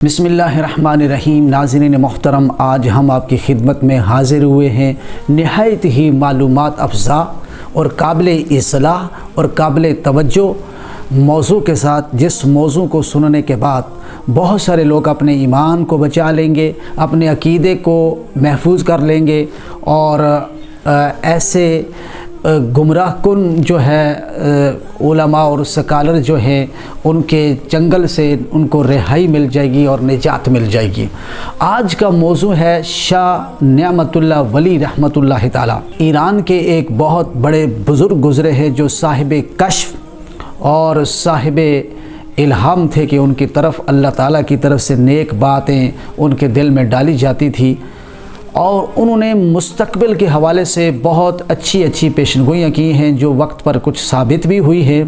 بسم اللہ الرحمن الرحیم۔ ناظرین محترم، آج ہم آپ کی خدمت میں حاضر ہوئے ہیں نہایت ہی معلومات افزا اور قابل اصلاح اور قابل توجہ موضوع کے ساتھ، جس موضوع کو سننے کے بعد بہت سارے لوگ اپنے ایمان کو بچا لیں گے، اپنے عقیدے کو محفوظ کر لیں گے اور ایسے گمراہ کن جو ہے علماء اور سکالر جو ہیں ان کے جنگل سے ان کو رہائی مل جائے گی اور نجات مل جائے گی۔ آج کا موضوع ہے شاہ نعمت اللہ ولی رحمۃ اللہ تعالی۔ ایران کے ایک بہت بڑے بزرگ گزرے ہیں جو صاحب کشف اور صاحب الہام تھے کہ ان کی طرف اللہ تعالیٰ کی طرف سے نیک باتیں ان کے دل میں ڈالی جاتی تھی، اور انہوں نے مستقبل کے حوالے سے بہت اچھی پیشنگوئیاں کی ہیں جو وقت پر کچھ ثابت بھی ہوئی ہے،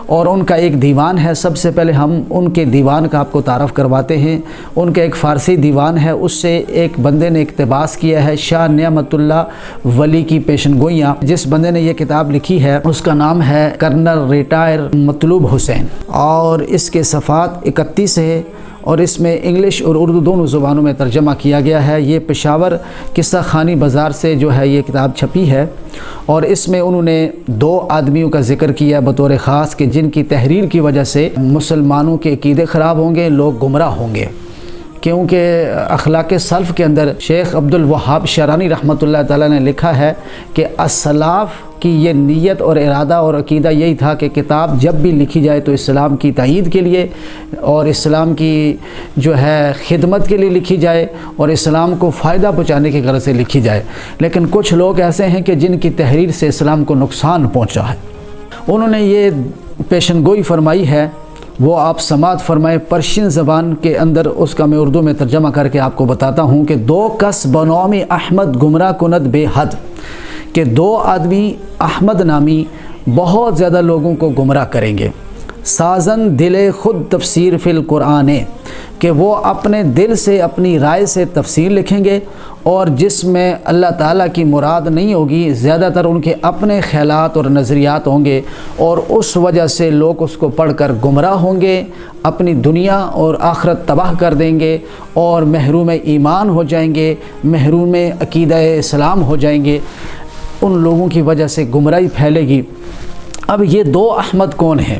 اور ان کا ایک دیوان ہے۔ سب سے پہلے ہم ان کے دیوان کا آپ کو تعارف کرواتے ہیں۔ ان کا ایک فارسی دیوان ہے، اس سے ایک بندے نے اقتباس کیا ہے شاہ نعمت اللہ ولی کی پیشنگوئیاں۔ جس بندے نے یہ کتاب لکھی ہے اس کا نام ہے کرنل ریٹائر مطلوب حسین، اور اس کے صفحات 31 ہے، اور اس میں انگلش اور اردو دونوں زبانوں میں ترجمہ کیا گیا ہے۔ یہ پشاور قصہ خانی بازار سے جو ہے یہ کتاب چھپی ہے، اور اس میں انہوں نے 2 آدمیوں کا ذکر کیا بطور خاص کہ جن کی تحریر کی وجہ سے مسلمانوں کے عقیدے خراب ہوں گے، لوگ گمراہ ہوں گے، کیونکہ اخلاق سلف کے اندر شیخ عبد الوہاب شعرانی رحمۃ اللہ تعالیٰ نے لکھا ہے کہ اسلاف کی یہ نیت اور ارادہ اور عقیدہ یہی تھا کہ کتاب جب بھی لکھی جائے تو اسلام کی تائید کے لیے اور اسلام کی جو ہے خدمت کے لیے لکھی جائے اور اسلام کو فائدہ پہنچانے کی غرض سے لکھی جائے، لیکن کچھ لوگ ایسے ہیں کہ جن کی تحریر سے اسلام کو نقصان پہنچا ہے۔ انہوں نے یہ پیشن گوئی فرمائی ہے، وہ آپ سماعت فرمائے۔ پرشین زبان کے اندر اس کا میں اردو میں ترجمہ کر کے آپ کو بتاتا ہوں کہ 2 کس بنام احمد گمراہ کند بے حد، کہ 2 آدمی احمد نامی بہت زیادہ لوگوں کو گمراہ کریں گے۔ سازن دل خود تفسیر فی القرآن، کہ وہ اپنے دل سے اپنی رائے سے تفسیر لکھیں گے، اور جس میں اللہ تعالیٰ کی مراد نہیں ہوگی، زیادہ تر ان کے اپنے خیالات اور نظریات ہوں گے، اور اس وجہ سے لوگ اس کو پڑھ کر گمراہ ہوں گے، اپنی دنیا اور آخرت تباہ کر دیں گے، اور محروم ایمان ہو جائیں گے، محروم عقیدہ اسلام ہو جائیں گے۔ ان لوگوں کی وجہ سے گمراہی پھیلے گی۔ اب یہ 2 احمد کون ہیں؟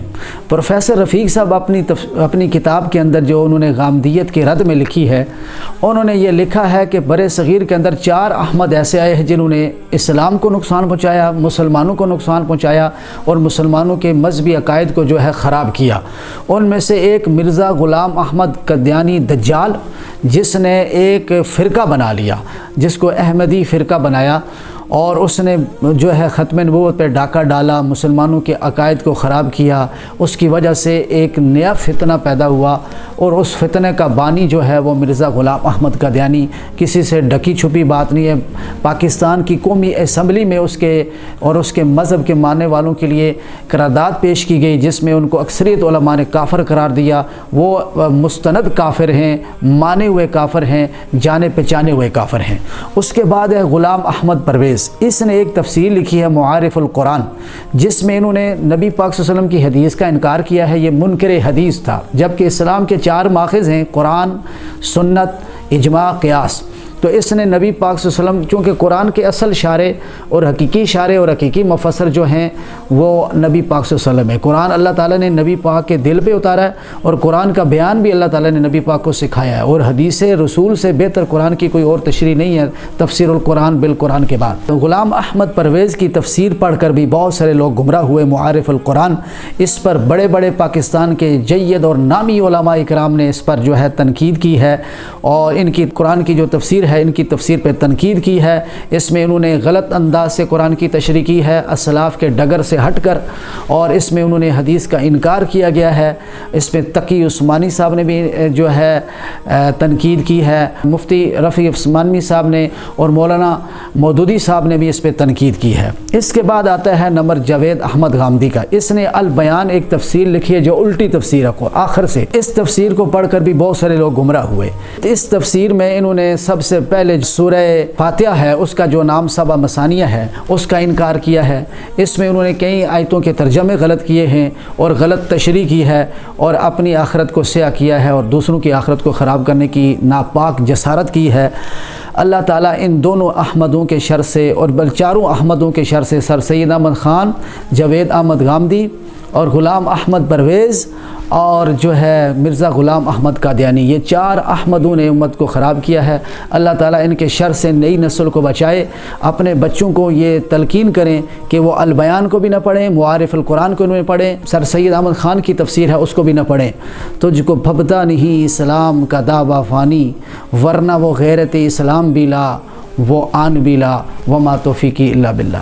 پروفیسر رفیق صاحب اپنی کتاب کے اندر جو انہوں نے غامدیت کے رد میں لکھی ہے، انہوں نے یہ لکھا ہے کہ برِ صغیر کے اندر 4 احمد ایسے آئے ہیں جنہوں نے اسلام کو نقصان پہنچایا، مسلمانوں کو نقصان پہنچایا، اور مسلمانوں کے مذہبی عقائد کو جو ہے خراب کیا۔ ان میں سے ایک مرزا غلام احمد قادیانی دجال، جس نے ایک فرقہ بنا لیا جس کو احمدی فرقہ بنایا، اور اس نے جو ہے ختم نبوت پہ ڈاکہ ڈالا، مسلمانوں کے عقائد کو خراب کیا۔ اس کی وجہ سے ایک نیا فتنہ پیدا ہوا، اور اس فتنے کا بانی جو ہے وہ مرزا غلام احمد قادیانی، کسی سے ڈکی چھپی بات نہیں ہے۔ پاکستان کی قومی اسمبلی میں اس کے مذہب کے ماننے والوں کے لیے قرارداد پیش کی گئی، جس میں ان کو اکثریت علماء نے کافر قرار دیا۔ وہ مستند کافر ہیں، مانے ہوئے کافر ہیں، جانے پہچانے ہوئے کافر ہیں۔ اس کے بعد ہے غلام احمد پرویز، اس نے ایک تفسیر لکھی ہے معارف القرآن، جس میں انہوں نے نبی پاک صلی اللہ علیہ وسلم کی حدیث کا انکار کیا ہے۔ یہ منکر حدیث تھا، جبکہ اسلام کے 4 ماخذ ہیں: قرآن، سنت، اجماع، قیاس۔ تو اس نے نبی پاک صلی اللہ علیہ وسلم، چونکہ قرآن کے اصل شارح اور حقیقی مفسر جو ہیں وہ نبی پاک صلی اللہ علیہ وسلم ہے۔ قرآن اللہ تعالیٰ نے نبی پاک کے دل پہ اتارا ہے، اور قرآن کا بیان بھی اللہ تعالیٰ نے نبی پاک کو سکھایا ہے، اور حدیث رسول سے بہتر قرآن کی کوئی اور تشریح نہیں ہے تفسیر القرآن بالقرآن کے بعد۔ تو غلام احمد پرویز کی تفسیر پڑھ کر بھی بہت سارے لوگ گمراہ ہوئے۔ معارف القرآن، اس پر بڑے بڑے پاکستان کے جید اور نامی علماء اکرام نے اس پر جو ہے تنقید کی ہے، اور ان کی قرآن کی جو تفسیر ہے، ان کی تفسیر پہ تنقید کی ہے۔ اس میں انہوں نے غلط انداز سے قرآن کی تشریح کی ہے، اسلاف کے ڈگر سے ہٹ کر، اور اس میں انہوں نے حدیث کا انکار کیا گیا ہے۔ اس میں تقی عثمانی صاحب نے بھی جو ہے تنقید کی ہے، مفتی رفیع عثمانی صاحب نے اور مولانا مودودی صاحب نے بھی اس پہ تنقید کی ہے۔ اس کے بعد آتا ہے نمبر جاوید احمد غامدی کا، اس نے البیان ایک تفسیر لکھی ہے جو الٹی تفسیر ہے آخر سے۔ اس تفسیر کو پڑھ کر بھی بہت سارے لوگ گمراہ ہوئے۔ اس تفسیر میں انہوں نے سب سے سے پہلے سورہ فاتحہ ہے اس کا جو نام سبع مثانیہ ہے اس کا انکار کیا ہے، اس میں انہوں نے کئی آیتوں کے ترجمے غلط کیے ہیں اور غلط تشریح کی ہے اور اپنی آخرت کو سیاہ کیا ہے اور دوسروں کی آخرت کو خراب کرنے کی ناپاک جسارت کی ہے۔ اللہ تعالیٰ ان دونوں احمدوں کے شر سے اور بل چاروں احمدوں کے شر سے سر سید احمد خان، جاوید احمد غامدی اور غلام احمد پرویز اور جو ہے مرزا غلام احمد قادیانی، یہ 4 احمدوں نے امت کو خراب کیا ہے۔ اللہ تعالیٰ ان کے شر سے نئی نسل کو بچائے۔ اپنے بچوں کو یہ تلقین کریں کہ وہ البیان کو بھی نہ پڑھیں، معارف القرآن کو بھی نہ پڑھیں، سر سید احمد خان کی تفسیر ہے اس کو بھی نہ پڑھیں۔ تجھ کو پھبتا نہیں اسلام کا دعویٰ فانی، ورنہ وہ غیرت اسلام بھی لا، وہ آن بھی لا، وما توفیقی الا باللہ۔